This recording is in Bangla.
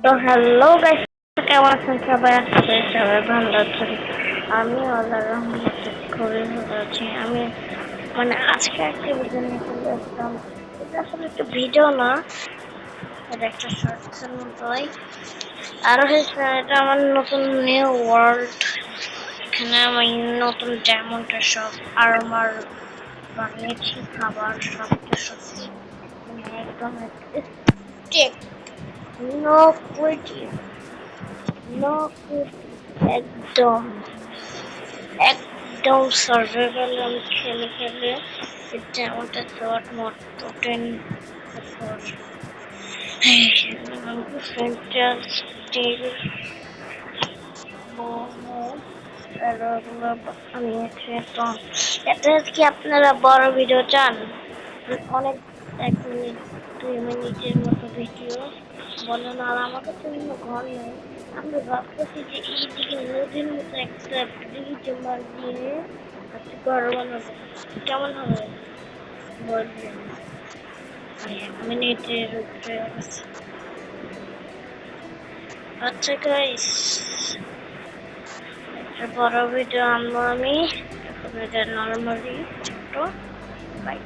তো হ্যালো গাইস, কেমন আছেন সবাই? আশা করি সবাই ভালো আছেন। আমি আল্লাহর রহমতে খুবই ভালো আছি। আমি আজকে একটা ভিডিও নিয়ে চলে আসলাম। এটা আসলে একটা ভিডিও না, এটা একটা শর্টসের মতোই। আর হচ্ছে এটা আমার নতুন নিউ ওয়ার্ল্ড। এখানে আমি নতুন ডায়মন্ডের সব আর্মার বানিয়েছি, খাবার সব কিছু। একদম স্টেক, নো কুইটি, নো কুইটি, একদম একদম সার্ভাইভাল আমি খেলে খেলে এটা আমাদের শর্ট মোট 10 বছর ফ্যান্টাস্টিক বানিয়েছে। তো এটা কি আপনারা বড় ভিডিও চান? অনেক 1 মিনিট 2 মিনিটের মতো ভিডিও বলেন। আর আমাদের তো কোনো ঘর নেই, আমরা ভাবতেছি যে এইদিকে নদীর মতো একটা ব্রিজ দিয়ে একটা ঘর বানাবো। কেমন হবে বলবেন? 1 মিনিটের উপরে আছে। আচ্ছা গাইস, একটা বড় ভিডিও আনবো আমি, এখন এটা নর্মালি ছোট। বাই।